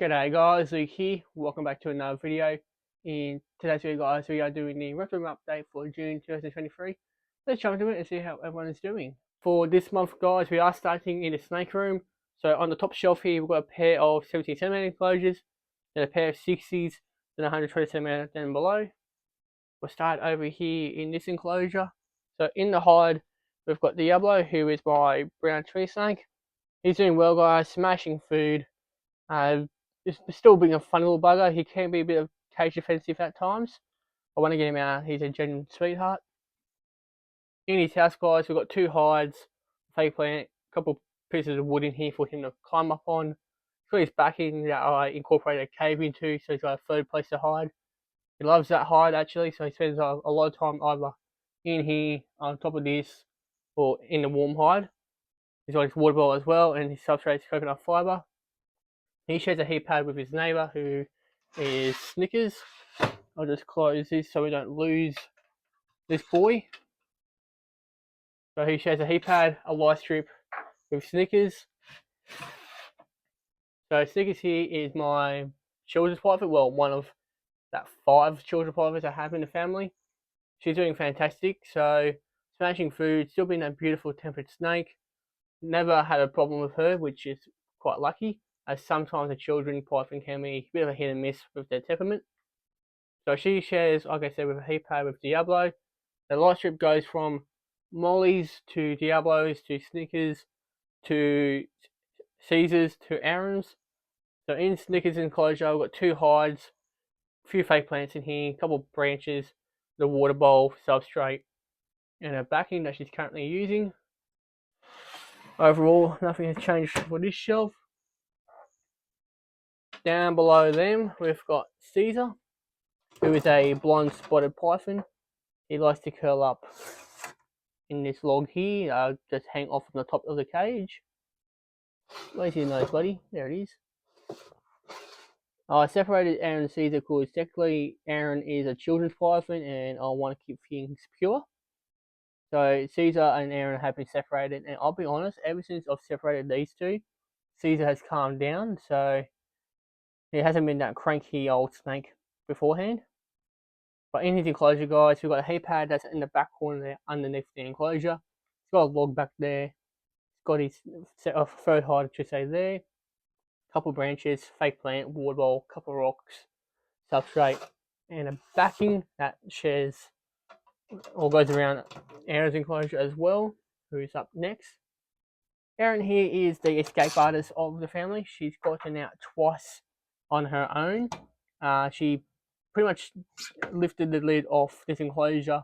G'day guys, Luke here. Welcome back to another video. In today's video guys, we are doing the Reptile update for June 2023. Let's jump into it and see how everyone is doing. For this month guys, we are starting in the snake room. So on the top shelf here, we've got a pair of 17cm enclosures, then a pair of 60s, then 120cm down below. We'll start over here in this enclosure. So in the hide, we've got Diablo, who is my brown tree snake. He's doing well guys, smashing food. He's still being a fun little bugger. He can be a bit of cage defensive at times. I want to get him out. He's a genuine sweetheart. In his house, guys, we've got two hides, fake plant, a couple pieces of wood in here for him to climb up on. He's got his backing that I incorporated a cave into, so he's got a third place to hide. He loves that hide actually, so he spends a lot of time either in here, on top of this, or in the warm hide. He's got his water bottle as well, and his substrate is coconut fibre. He shares a heat pad with his neighbour, who is Snickers. I'll just close this so we don't lose this boy. So he shares a heat pad, a light strip with Snickers. So Snickers here is my children's private, well, one of that 5 children's privates I have in the family. She's doing fantastic, so smashing food, still being a beautiful tempered snake. Never had a problem with her, which is quite lucky, as sometimes a children python can be a bit of a hit and miss with their temperament. So she shares, like I said, with a heat pad with Diablo. The light strip goes from Molly's to Diablo's to Snickers to Caesar's to Aaron's. So in Snickers' enclosure, we've got 2 hides, a few fake plants in here, a couple of branches, the water bowl, substrate, and a backing that she's currently using. Overall, nothing has changed for this shelf. Down below them, we've got Caesar, who is a blonde spotted python. He likes to curl up in this log here, just hang off on the top of the cage. Where's your nose, buddy? There it is. I separated Aaron and Caesar because technically Aaron is a children's python and I want to keep things pure. So Caesar and Aaron have been separated, and I'll be honest, ever since I've separated these two, Caesar has calmed down, so he hasn't been that cranky old snake beforehand. But in his enclosure, guys, we've got a heat pad that's in the back corner there underneath the enclosure. He's got a log back there. He's got his third hide, I should say, there. Couple branches, fake plant, water bowl, couple rocks, substrate, and a backing that shares or goes around Aaron's enclosure as well, who's up next. Erin here is the escape artist of the family. She's gotten out twice on her own. She pretty much lifted the lid off this enclosure,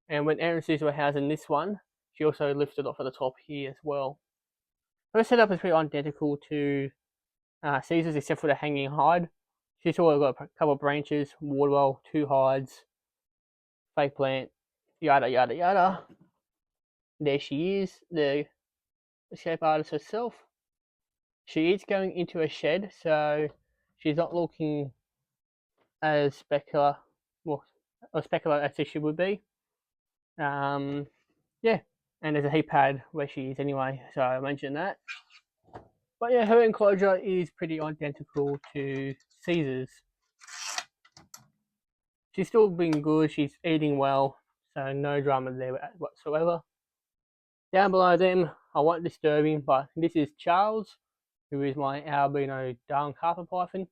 and when Aaron sees we're housing this one, she also lifted off at the top here as well. Her setup is pretty identical to Caesar's except for the hanging hide. She's also got a couple of branches, water well, 2 hides, fake plant, yada yada yada. There she is, the escape artist herself. She is going into a shed, so she's not looking as specular, well, as specular as she would be. Yeah, and there's a heat pad where she is anyway, so I mentioned that. But yeah, her enclosure is pretty identical to Caesar's. She's still being good, she's eating well, so no drama there whatsoever. Down below them, I won't disturb him, but this is Charles, who is my albino dark carpet python.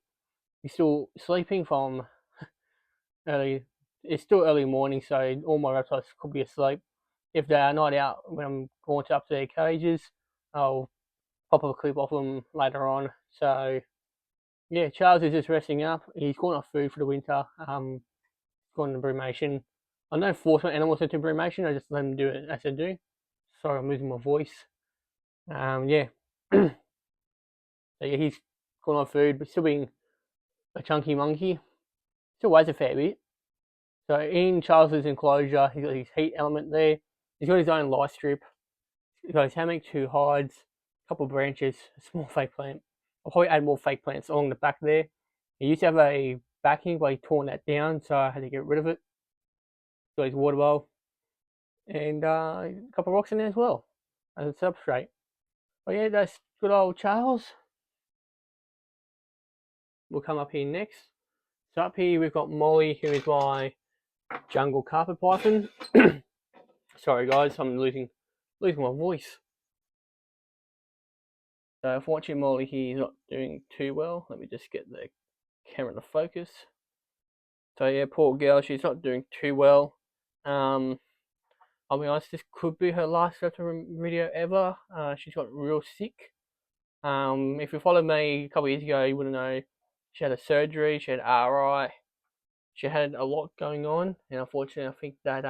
He's still sleeping from early. It's still early morning, so all my reptiles could be asleep. If they are not out when I'm going up to their cages, I'll pop a clip off them later on. So yeah, Charles is just resting up. He's gone off food for the winter. Gone to brumation. I don't force my animals into brumation. I just let them do it as they do. Sorry, I'm losing my voice. Yeah. So yeah, he's gone on food, but still being a chunky monkey. Still weighs a fair bit. So in Charles's enclosure, he's got his heat element there. He's got his own light strip. He's got his hammock, 2 hides, a couple of branches, a small fake plant. I'll probably add more fake plants along the back there. He used to have a backing, but he torn that down, so I had to get rid of it. Got his water bowl. And a couple of rocks in there as well, as a substrate. But yeah, that's good old Charles. will come up here next. So up here we've got Molly, who is my jungle carpet python. Sorry guys, I'm losing my voice. So if watching Molly here, he's not doing too well. Let me just get the camera to focus. So yeah, poor girl, she's not doing too well. I'll be honest, this could be her last Reptile video ever. She's got real sick. If you followed me a couple of years ago, you wouldn't know she had a surgery, she had RI, she had a lot going on, and unfortunately, I think that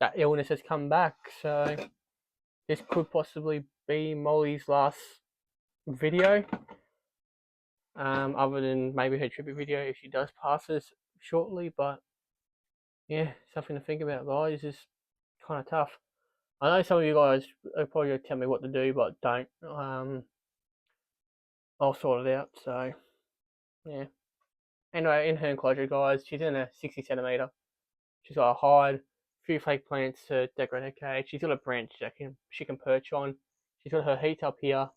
that illness has come back. So this could possibly be Molly's last video, other than maybe her tribute video if she does pass us shortly. But yeah, something to think about, guys. It's kind of tough. I know some of you guys are probably going to tell me what to do, but don't. I'll sort it out. So yeah. Anyway, in her enclosure, guys, she's in a 60 centimeter. She's got a hide, a few fake plants to decorate her cage. She's got a branch that she can perch on. She's got her heat up here,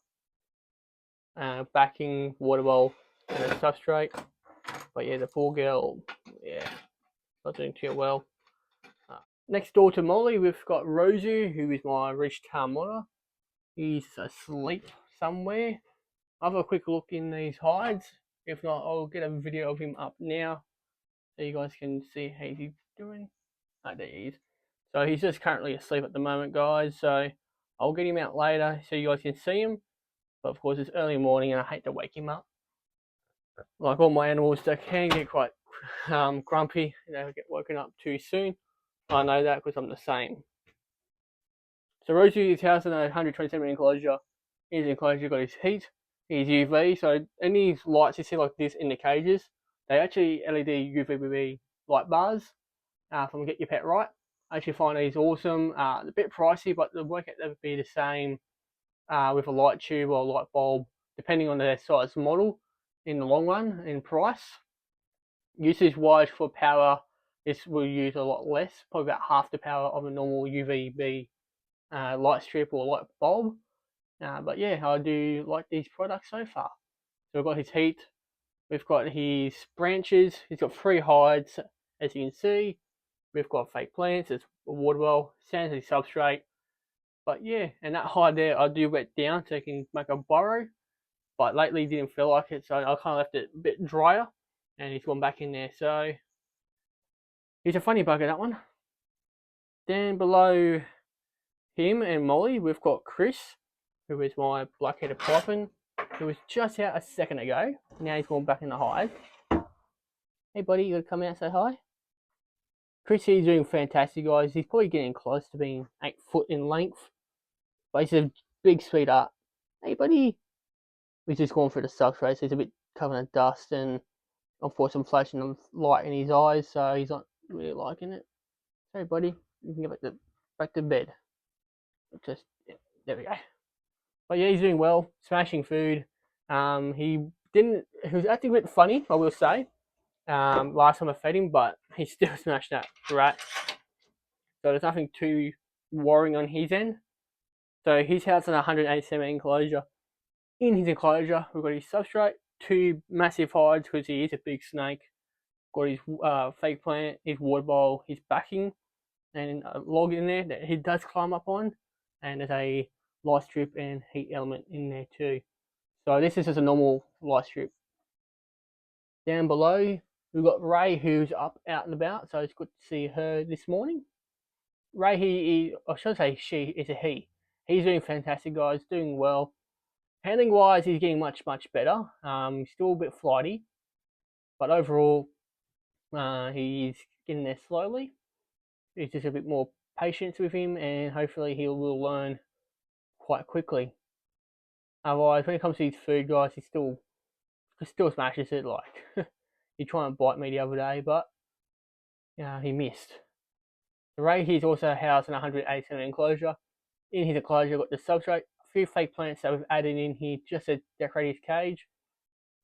backing, water bowl, and a substrate. But yeah, the poor girl, yeah, not doing too well. Next door to Molly, we've got Rosie, who is my Reptile monitor. He's asleep somewhere. I'll have a quick look in these hides. If not, I'll get a video of him up now so you guys can see how he's doing. Oh, there he is. So he's just currently asleep at the moment, guys. So I'll get him out later so you guys can see him. But of course, it's early morning and I hate to wake him up. Like all my animals, they can get quite grumpy. They get woken up too soon. I know that because I'm the same. So Rosie's house in a 120 centimeter enclosure. His enclosure got his heat, his UV. So any lights you see like this in the cages, they actually LED UVB light bars from Get Your Pet Right. I actually find these awesome. A bit pricey, but the work would be the same with a light tube or a light bulb, depending on their size model in the long run in price. Usage wise for power, this will use a lot less, probably about half the power of a normal UVB light strip or light bulb. But yeah, I do like these products so far. So we've got his heat, we've got his branches, he's got 3 hides, as you can see. We've got fake plants, there's a water well, sandy substrate. But yeah, and that hide there I do wet down so I can make a burrow. But lately didn't feel like it, so I kind of left it a bit drier. And he's gone back in there, so he's a funny bugger, that one. Then below him and Molly, we've got Chris, who is my black-headed python, who was just out a second ago. Now he's gone back in the hide. Hey buddy, you gotta come out and say hi? Chris is doing fantastic, guys. He's probably getting close to being 8 foot in length. But he's a big sweetheart. Hey buddy! He's just going through the substrate, so he's a bit covered in dust and unfortunately some flashing of light in his eyes, so he's not really liking it. Hey buddy, you can get back to bed. Just, yeah, there we go. But yeah, he's doing well, smashing food. He was acting a bit funny, I will say, last time I fed him, but he still smashed that rat. So there's nothing too worrying on his end. So his house is a 180 centimeter enclosure. In his enclosure, we've got his substrate, 2 massive hides because he is a big snake. Got his fake plant, his water bowl, his backing, and a log in there that he does climb up on. And there's a light strip and heat element in there too. So this is just a normal light strip. Down below, we've got Ray, who's up out and about, so it's good to see her this morning. Ray, I should say she, is a he. He's doing fantastic, guys, doing well. Handling wise, he's getting much, much better. He's still a bit flighty, but overall, he's getting there slowly. There's just a bit more patience with him, and hopefully he will learn quite quickly. Otherwise, when it comes to his food, guys, he still smashes it. Like he tried to bite me the other day, but he missed. The Ray, he's also housed in a 180 centimeter enclosure. In his enclosure, got the substrate, a few fake plants that we've added in here just to decorate his cage.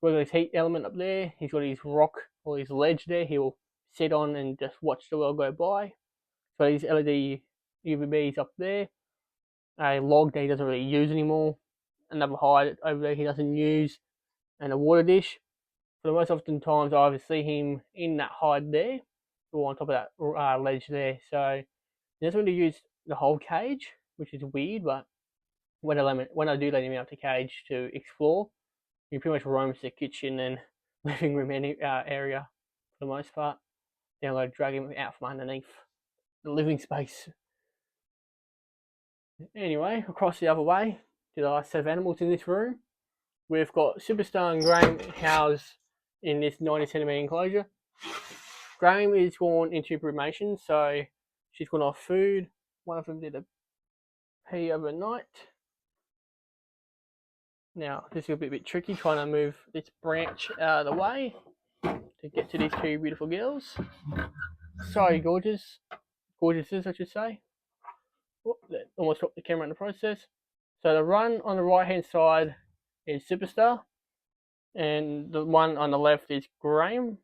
We've got his heat element up there. He's got his rock or his ledge there. He'll sit on and just watch the world go by. So his LED UVBs up there. A log that he doesn't really use anymore. Another hide over there he doesn't use. And a water dish. For the most often times, I either see him in that hide there or on top of that ledge there. So he doesn't really use the whole cage, which is weird. But when I do let him out the cage to explore, he pretty much roams the kitchen and living room area for the most part. Then I'm going to drag him out from underneath the living space. Anyway, across the other way to the last set of animals in this room, we've got Superstar and Graham housed in this 90 centimetre enclosure. Graham is gone into brumation, so she's gone off food. One of them did a pee overnight. Now, this will be a bit tricky trying to move this branch out of the way to get to these two beautiful girls. Sorry, gorgeous. Gorgeouses, I should say. Oh, almost dropped the camera in the process. So the run on the right hand side is Superstar, and the one on the left is Graham.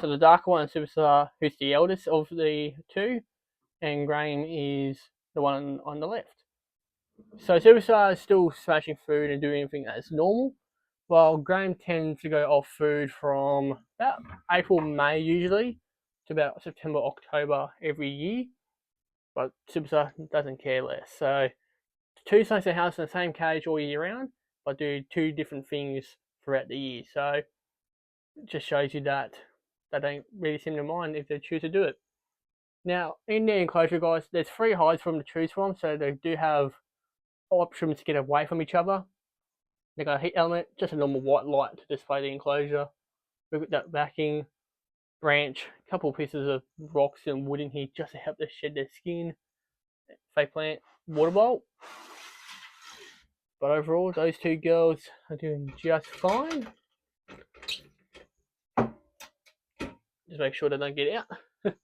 So the darker one is Superstar, who's the eldest of the two, and Graham is the one on the left. So Superstar is still smashing food and doing everything as normal, while Graham tends to go off food from about April, May usually, to about September, October every year. But Superstar doesn't care less. So two snakes are housed in the same cage all year round, but do two different things throughout the year. So it just shows you that they don't really seem to mind if they choose to do it. Now, in the enclosure, guys, there's 3 hides for them to choose from, so they do have options to get away from each other. They've got a heat element, just a normal white light to display the enclosure. We've got that backing, branch, a couple of pieces of rocks and wood in here just to help them shed their skin. Fake plant, water bowl. But overall, those two girls are doing just fine. Just make sure they don't get out.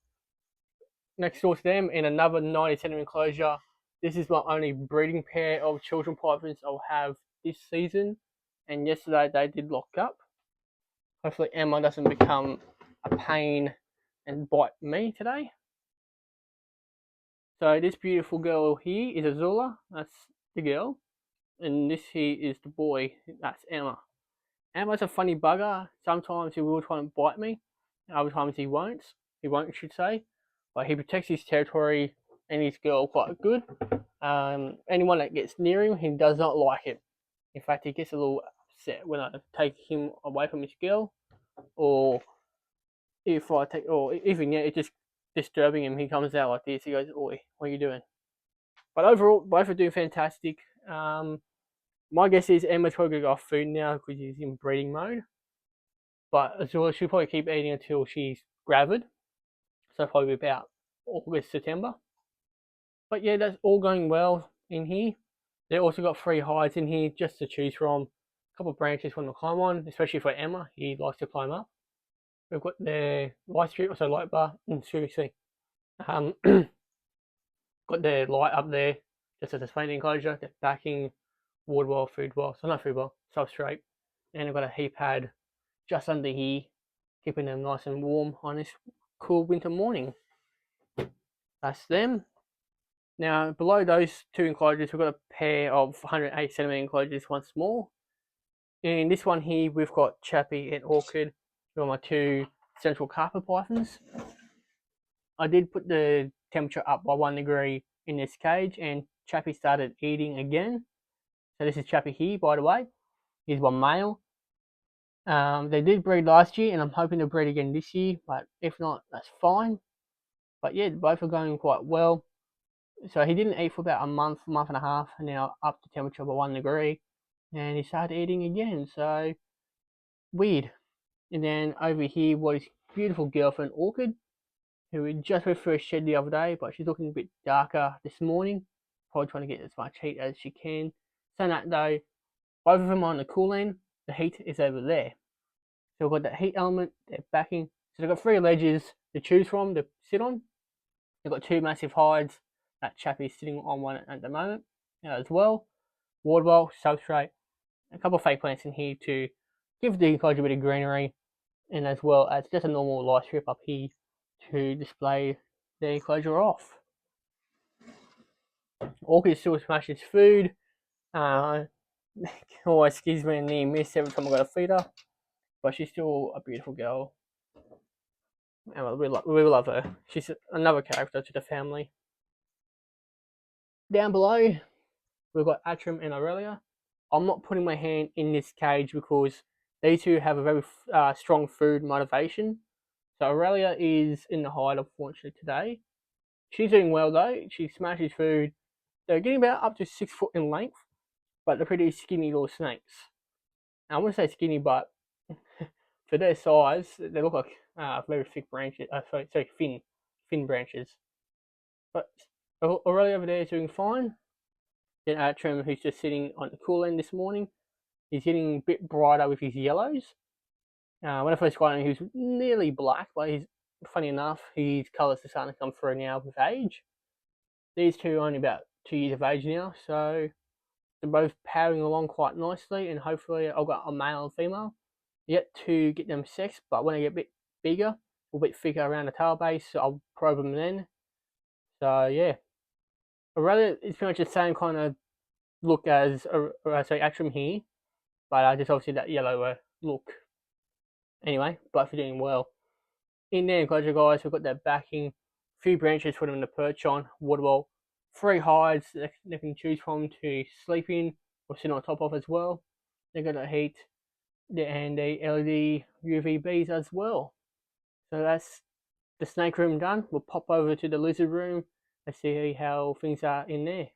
Next door to them, in another 90 centimetre enclosure, this is my only breeding pair of children pythons I'll have this season. And yesterday they did lock up. Hopefully Emma doesn't become a pain and bite me today. So this beautiful girl here is Azula, that's the girl. And this here is the boy, that's Emma. Emma's a funny bugger. Sometimes he will try and bite me. Other times he won't. He won't, I should say. But he protects his territory and his girl quite good. Anyone that gets near him, he does not like it. In fact, he gets a little upset when I take him away from his girl, or if I take, or even it's just disturbing him. He comes out like this. He goes, "Oi, what are you doing?" But overall, both are doing fantastic. My guess is Emma's probably going to go off food now because he's in breeding mode. But Azula, she'll probably keep eating until she's gravid. So probably about August, September. But yeah, that's all going well in here. They also got 3 hides in here just to choose from. A couple of branches for them to climb on, especially for Emma. He likes to climb up. We've got their light strip, also light bar. Seriously. Got their light up there just as a display enclosure. Their backing, water bowl, food bowl. So not food bowl, substrate. And I've got a heat pad just under here, keeping them nice and warm on this cool winter morning. That's them. Now, below those 2 enclosures, we've got a pair of 108 centimetre enclosures once more. In this one here, we've got Chappie and Orchid, who are my 2 central carpet pythons. I did put the temperature up by 1 degree in this cage, and Chappie started eating again. So this is Chappie here, by the way. He's one male. They did breed last year, and I'm hoping to breed again this year, but if not, that's fine. But yeah, both are going quite well. So he didn't eat for about a month and a half, and now up to temperature by 1 degree, and he started eating again. So weird. And then over here was his beautiful girlfriend Orchid, who we just went through a shed the other day, but she's looking a bit darker this morning. Probably trying to get as much heat as she can. Saying that though, both of them are on the cool end. The heat is over there. So we've got that heat element, they're backing. So they've got 3 ledges to choose from to sit on. They've got 2 massive hides. That Chappie's sitting on one at the moment as well. Water bowl, substrate, a couple of fake plants in here to give the enclosure a bit of greenery, and as well as just a normal light strip up here to display the enclosure off. Orchid still smashes food. Always gives me a near miss every time I got to feed her. but she's still a beautiful girl, and we love her. She's another character to the family. Down below, we've got Atrum and Aurelia. I'm not putting my hand in this cage because these two have a very strong food motivation. So Aurelia is in the hide, unfortunately, today. She's doing well though. She smashes food. They're getting about up to 6 foot in length, but they're pretty skinny little snakes. Now, I want to say skinny, but for their size, they look like very thick branches. Sorry, thin branches. But Aurelia over there is doing fine. Then Atrum, who's just sitting on the cool end this morning, he's getting a bit brighter with his yellows. When I first got him, he was nearly black, but he's funny enough, his colours are starting to come through now with age. These two are only about 2 years of age now, so they're both powering along quite nicely, and hopefully I've got a male and female. Yet to get them sexed, but when they get a bit bigger, a bit thicker around the tail base, so I'll probe them then. So yeah, Aurelia is pretty much the same kind of look as Atrum here, but just obviously that yellower look. Anyway, both are doing well. In there, enclosure guys, we've got that backing, a few branches for them to perch on, water ball, 3 hides that they can choose from to sleep in or sit on top of as well. They're going to heat and the LED UVBs as well. So that's the snake room done. We'll pop over to the lizard room and see how things are in there.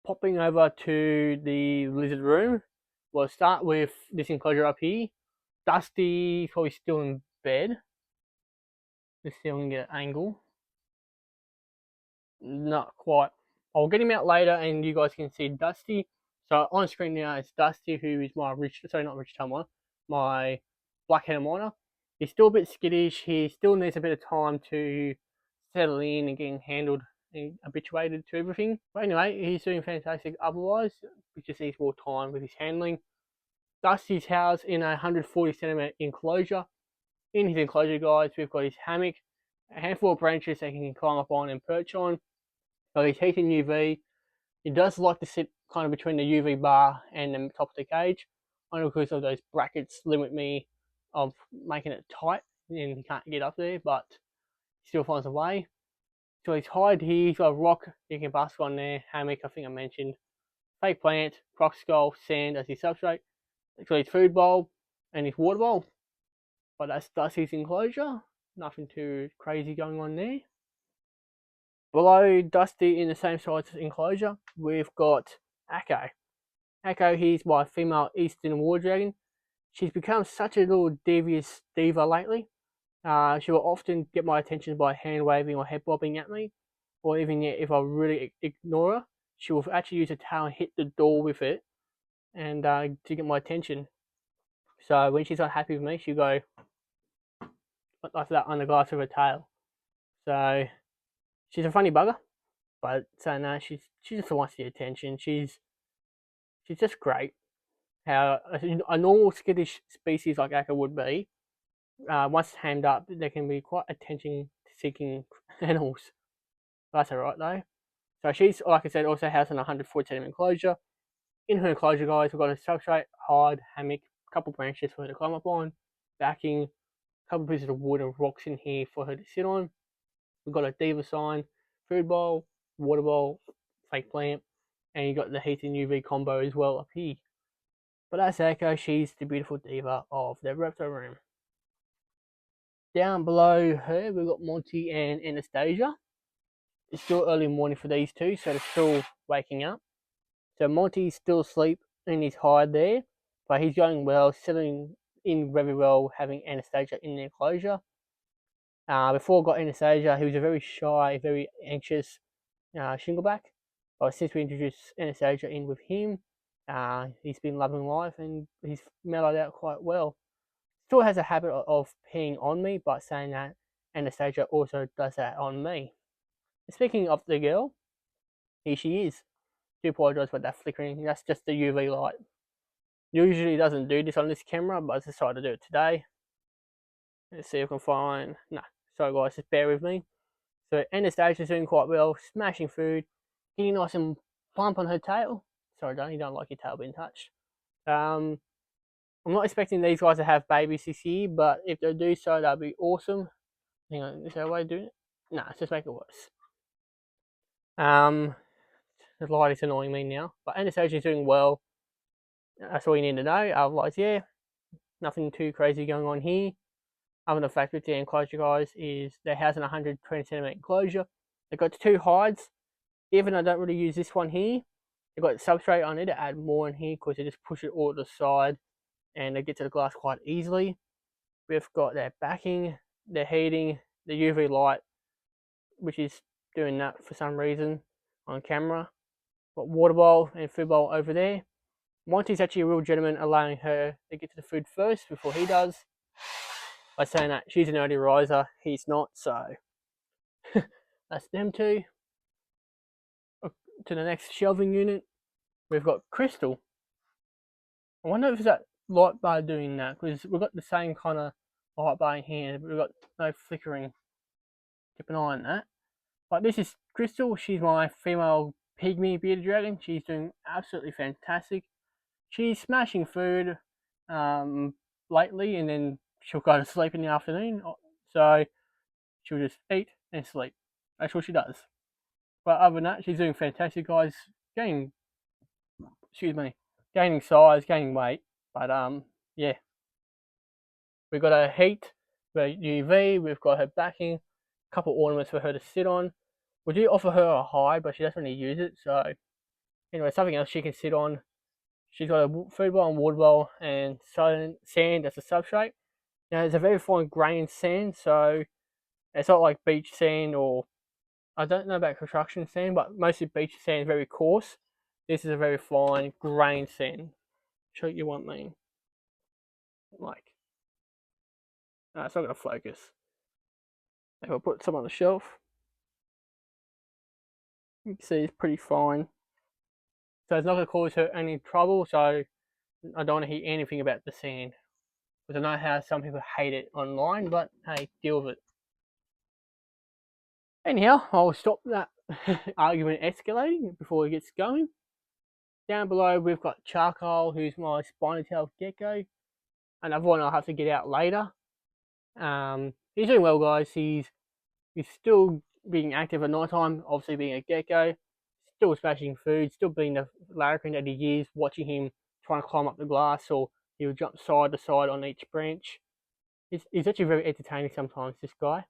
Popping over to the lizard room, we'll start with this enclosure up here. Dusty probably still in bed. Let's see if we can get an angle. Not quite. I'll get him out later and you guys can see Dusty. So on screen now it's Dusty, who is my my black-headed miner. He's still a bit skittish. He still needs a bit of time to settle in and getting handled and habituated to everything. But anyway, he's doing fantastic otherwise. He just needs more time with his handling. Dusty's housed in a 140 centimeter enclosure. In his enclosure, guys, we've got his hammock, a handful of branches that he can climb up on and perch on. Got his heating UV. He does like to sit kind of between the UV bar and the top of the cage, only because of those brackets limit me of making it tight and he can't get up there, but he still finds a way. So his hide here, he's got a rock you can bask on there, hammock, I think I mentioned, fake plant, croc skull, sand as his substrate. So his food bowl and his water bowl. But that's Dusty's enclosure. Nothing too crazy going on there. Below Dusty in the same size enclosure, we've got Akko. Akko, he's my female Eastern War Dragon. She's become such a little devious diva lately. She will often get my attention by hand waving or head bobbing at me, or even yet if I really ignore her, she will actually use her tail and hit the door with it, and to get my attention. So when she's not happy with me, she'll go like that on the glass of her tail. So she's a funny bugger, but so no, she just wants the attention. She's just great. How a normal skittish species like Akko would be, once hammed up, they can be quite attention-seeking animals. That's alright though. So she's, like I said, also housed in a 140 centimeter enclosure. In her enclosure, guys, we've got a substrate, hide, hammock, a couple branches for her to climb up on, backing, a couple pieces of wood and rocks in here for her to sit on. We've got a diva sign, food bowl, water bowl, fake plant, and you got the heat and UV combo as well up here. But that's Akko, she's the beautiful diva of the Reptile room. Down below her, we've got Monty and Anastasia. It's still early morning for these two, so they're still waking up. So Monty's still asleep in his hide there, but he's going well, settling in very well, having Anastasia in the enclosure. Before I got Anastasia, he was a very shy, very anxious shingleback. But since we introduced Anastasia in with him, he's been loving life and he's mellowed out quite well. Still has a habit of peeing on me, but saying that, Anastasia also does that on me. Speaking of the girl, here she is. I do apologise for that flickering, that's just the UV light. Usually doesn't do this on this camera, but I decided to do it today. Let's see if I can find, no, sorry guys, just bear with me. So Anastasia's doing quite well, smashing food, getting nice and plump on her tail. Sorry, Don, you don't like your tail being touched. I'm not expecting these guys to have babies this year, but if they do so, that'd be awesome. Hang on, is there a way of doing it? Nah, let's just make it worse. The light is annoying me now, but Anastasia's doing well. That's all you need to know. Otherwise, yeah, nothing too crazy going on here. Other than the fact with the enclosure, guys, is their house in 120 centimeter enclosure. They've got 2 hides. Even I don't really use this one here, they've got substrate. I need to add more in here because they just push it all to the side and they get to the glass quite easily. We've got their backing, their heating, the UV light, which is doing that for some reason on camera. Got water bowl and food bowl over there. Monty's actually a real gentleman, allowing her to get to the food first before he does. By saying that she's an early riser, he's not, so that's them two. To the next shelving unit, we've got Crystal. I wonder if it's that light bar doing that, because we've got the same kind of light bar in here, but we've got no flickering. Keep an eye on that. But this is Crystal. She's my female pygmy bearded dragon. She's doing absolutely fantastic. She's smashing food lately, and then she'll go to sleep in the afternoon. So she'll just eat and sleep. That's what she does. But other than that, she's doing fantastic, guys. Gaining size, gaining weight. But yeah. We've got her heat, we've got UV, we've got her backing, a couple ornaments for her to sit on. We do offer her a hide, but she doesn't really use it. So anyway, something else she can sit on. She's got a food bowl and water bowl and sand as a substrate. Now it's a very fine grained sand, so it's not like beach sand, or I don't know about construction sand, but mostly beach sand is very coarse. This is a very fine grained sand. Show you one thing. Like, it's not going to focus. If I put some on the shelf, you can see it's pretty fine. So it's not going to cause her any trouble, so I don't want to hear anything about the sand. Because I know how some people hate it online, but hey, deal with it. Anyhow, I'll stop that argument escalating before it gets going. Down below, we've got Charcoal, who's my spiny tailed gecko. Another one I'll have to get out later. He's doing well, guys. He's still being active at night time, obviously being a gecko. Still smashing food, still being the larrikin that he is, watching him trying to climb up the glass, or he'll jump side to side on each branch. He's actually very entertaining sometimes, this guy.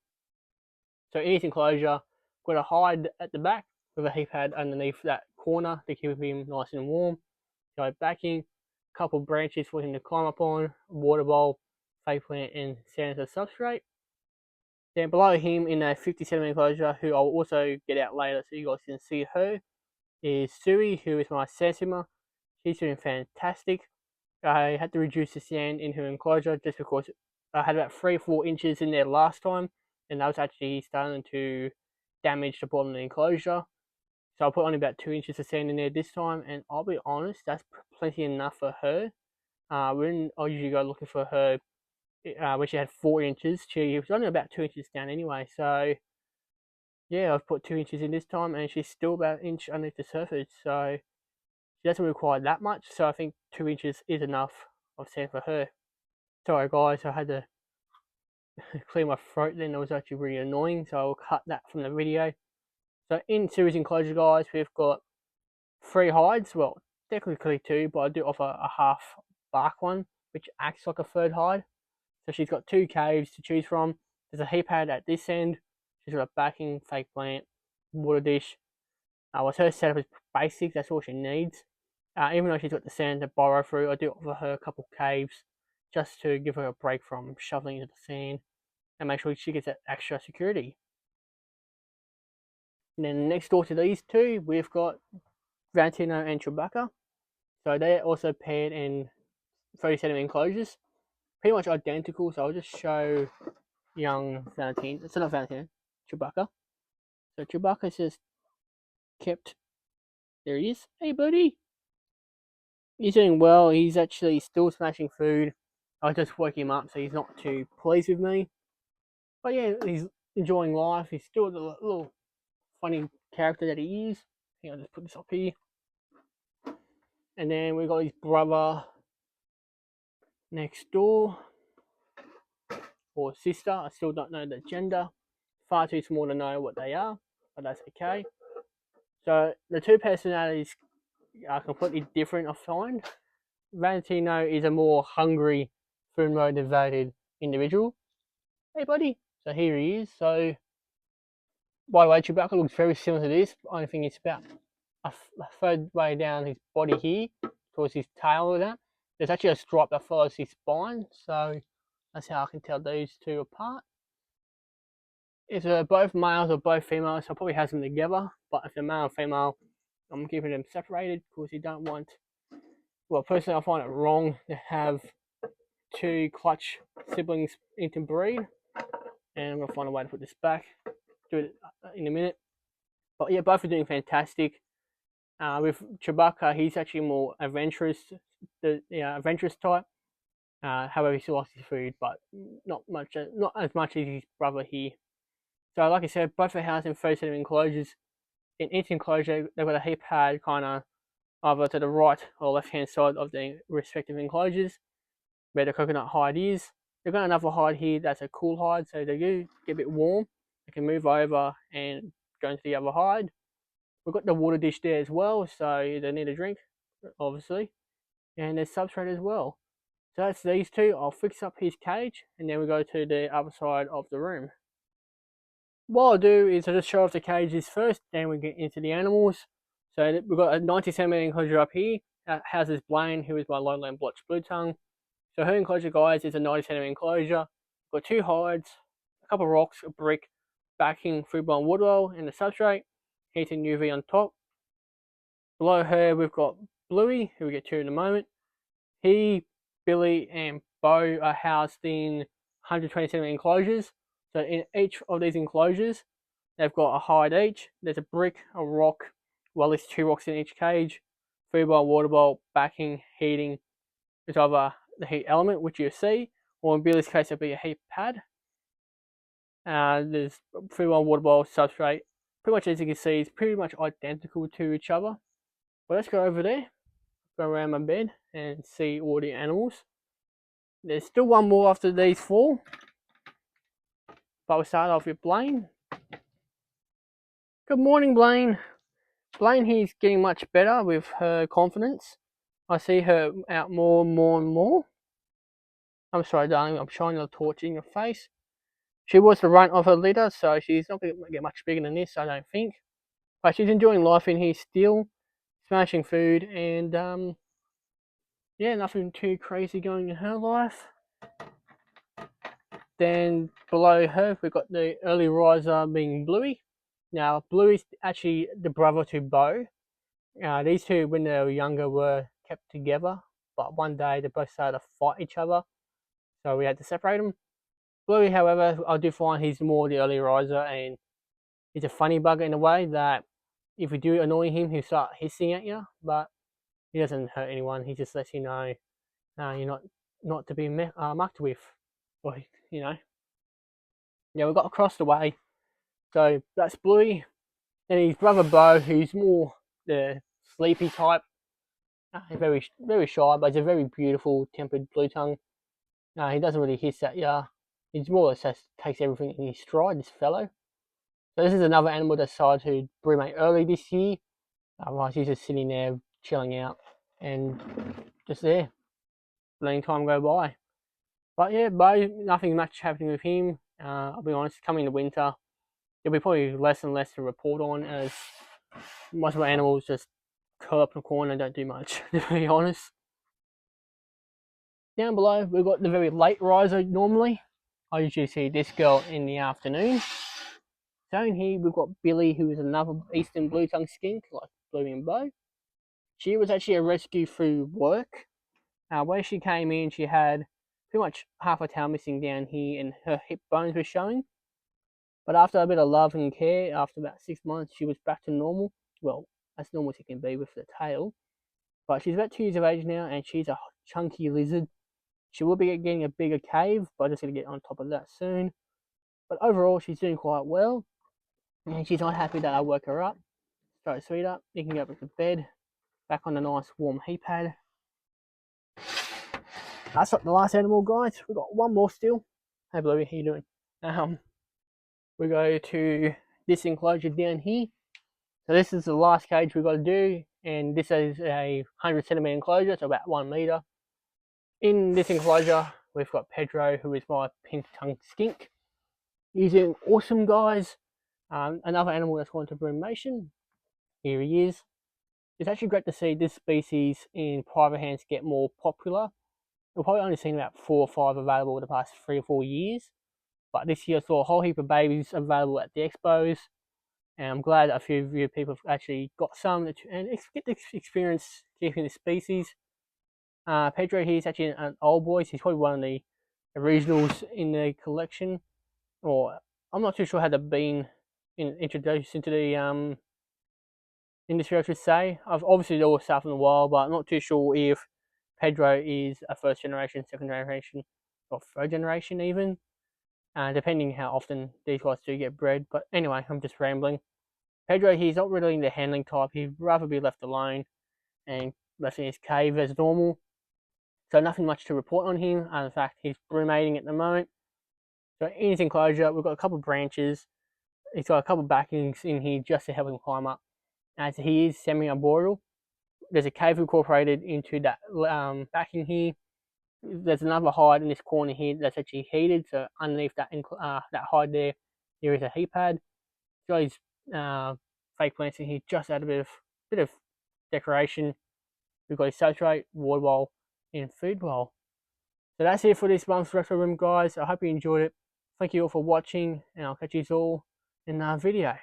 So in his enclosure, got a hide at the back with a heat pad underneath that corner to keep him nice and warm. So backing, a couple branches for him to climb up on, water bowl, fake plant, and sand as a substrate. Then below him in a 50 centimeter enclosure, who I'll also get out later so you guys can see her, is Sui, who is my Sansima. She's doing fantastic. I had to reduce the sand in her enclosure just because I had about 3-4 inches in there last time, and that was actually starting to damage the bottom of the enclosure. So I put only about 2 inches of sand in there this time, and I'll be honest, that's plenty enough for her. When I usually go looking for her, when she had 4 inches, she was only about 2 inches down anyway. So yeah, I've put 2 inches in this time, and she's still about an inch underneath the surface. So she doesn't require that much. So I think 2 inches is enough of sand for her. Sorry guys, I had to clear my throat then. It was actually really annoying, so I'll cut that from the video. So in series enclosure, guys, we've got 3 hides. Well, technically 2, but I do offer a half bark one, which acts like a third hide. So she's got 2 caves to choose from. There's a heat pad at this end. She's got a backing, fake plant, water dish. What's her setup is basic. That's all she needs. Even though she's got the sand to borrow through, I do offer her a couple caves just to give her a break from shoveling into the sand and make sure she gets that extra security. And then next door to these two, we've got Valentino and Chewbacca. So they're also paired in 30 centimeter enclosures. Pretty much identical, so I'll just show young Valentino. It's not Valentino, Chewbacca. So Chewbacca's just kept. There he is. Hey, buddy. He's doing well. He's actually still smashing food. I just woke him up, so he's not too pleased with me. But yeah, he's enjoying life. He's still the little funny character that he is. I think I'll just put this up here. And then we've got his brother, next door, or sister. I still don't know the gender. Far too small to know what they are, but that's okay. So the two personalities are completely different, I find. Valentino is a more hungry, food motivated individual. Hey, buddy. So here he is. So, by the way, Chewbacca looks very similar to this. Only thing is about a third way down his body here, towards his tail or that. There's actually a stripe that follows his spine. So that's how I can tell those two apart. If they're both males or both females, I'll probably have them together. But if they're male or female, I'm keeping them separated because you don't want. Well, personally, I find it wrong to have two clutch siblings interbreed. And I'm going to find a way to put this back. Do it in a minute. But yeah, both are doing fantastic. With Chewbacca, he's actually more adventurous, adventurous type. However, he still likes his food, but not as much as his brother here. So, like I said, both are housed in 3 set of enclosures. In each enclosure, they've got a heat pad kind of either to the right or left hand side of the respective enclosures where the coconut hide is. They've got another hide here that's a cool hide, so they do get a bit warm. They can move over and go into the other hide. We've got the water dish there as well, so they need a drink, obviously. And there's substrate as well. So that's these two. I'll fix up his cage, and then we go to the other side of the room. What I'll do is I'll just show off the cages first, then we get into the animals. So we've got a 90cm enclosure up here. That houses Blaine, who is my lowland blotch blue tongue. So her enclosure, guys, is a 90cm enclosure. We've got 2 hides, a couple of rocks, a brick, backing food-borne wood roll, and the substrate, heating UV on top. Below her, we've got Bluey, who we get to in a moment. He, Billy, and Bo are housed in 120cm enclosures. So in each of these enclosures, they've got a hide each. There's a brick, a rock, well, there's 2 rocks in each cage. Food-borne water bowl, backing, heating. There's either the heat element, which you see, or in Billy's case, it'll be a heat pad. There's food-borne water bowl, substrate. Pretty much, as you can see, it's pretty much identical to each other. But let's go over there, go around my bed, and see all the animals. There's still one more after these 4. But we'll start off with Blaine. Good morning, Blaine. Blaine, he's getting much better with her confidence. I see her out more and more. I'm sorry, darling, I'm shining a torch in your face. She was the runt of her litter, so she's not going to get much bigger than this, I don't think. But she's enjoying life in here still, smashing food, and yeah, nothing too crazy going in her life. Then below her, we've got the early riser being Bluey. Now, Bluey's actually the brother to Bo. These two, when they were younger, were kept together, but one day they both started to fight each other, so we had to separate them. Bluey, however, I do find he's more the early riser, and he's a funny bugger in a way that if you do annoy him, he'll start hissing at you, but he doesn't hurt anyone. He just lets you know you're not to be mucked with, or you know. Yeah, we got across the way. So that's Bluey. And his brother Bo, who's more the sleepy type. Very, very shy, but he's a very beautiful tempered blue tongue. He doesn't really hiss at you. He's more or less just takes everything in his stride, this fellow. So this is another animal that decided to brumate early this year. Otherwise, he's just sitting there, chilling out, and just there, letting time go by. But yeah, Bo, nothing much happening with him. I'll be honest, coming the winter, there'll be probably less and less to report on, as most of our animals just curl up in the corner and don't do much, to be honest. Down below, we've got the very late riser normally. I usually see this girl in the afternoon. Down here, we've got Billy, who is another eastern blue tongue skink, like Bluey and Bo. She was actually a rescue through work. Where she came in, she had pretty much half her tail missing down here, and her hip bones were showing. But after a bit of love and care, after about 6 months, she was back to normal. Well, as normal as it can be with the tail. But she's about 2 years of age now, and she's a chunky lizard. She will be getting a bigger cave, but I'm just going to get on top of that soon. But overall, she's doing quite well. And she's not happy that I woke her up. So, sweetheart, you can go back to bed. Back on the nice warm heat pad. That's not the last animal, guys. We've got one more still. Hey, Bluey, how you doing? We go to this enclosure down here. So this is the last cage we've got to do, and this is a 100 centimeter enclosure, so about 1 meter. In this enclosure, we've got Pedro, who is my pink-tongued skink. He's doing awesome, guys. Another animal that's gone to brumation. Here he is. It's actually great to see this species in private hands get more popular. We've probably only seen about 4 or 5 available in the past 3 or 4 years. But this year I saw a whole heap of babies available at the expos. And I'm glad a few of you people have actually got some and get the experience keeping the species. Pedro here is actually an old boy, so he's probably one of the originals in the collection. Or I'm not too sure how they've been introduced into the industry, I should say. I've obviously all stuff in the wild, but I'm not too sure if Pedro is a first generation, second generation, or third generation even, depending how often these guys do get bred. But anyway, I'm just rambling. Pedro, he's not really the handling type. He'd rather be left alone and left in his cave as normal. So nothing much to report on him. In fact, he's brumating at the moment. So in his enclosure, we've got a couple of branches. He's got a couple of backings in here just to help him climb up. As he is semi-arboreal, there's a cave incorporated into that backing here. There's another hide in this corner here that's actually heated. So underneath that that hide there is a heat pad. Got his fake plants in here just add a bit of decoration. We've got his substrate, water bowl, and food bowl. So that's it for this month's retro room, guys. I hope you enjoyed it. Thank you all for watching, and I'll catch you all in another video.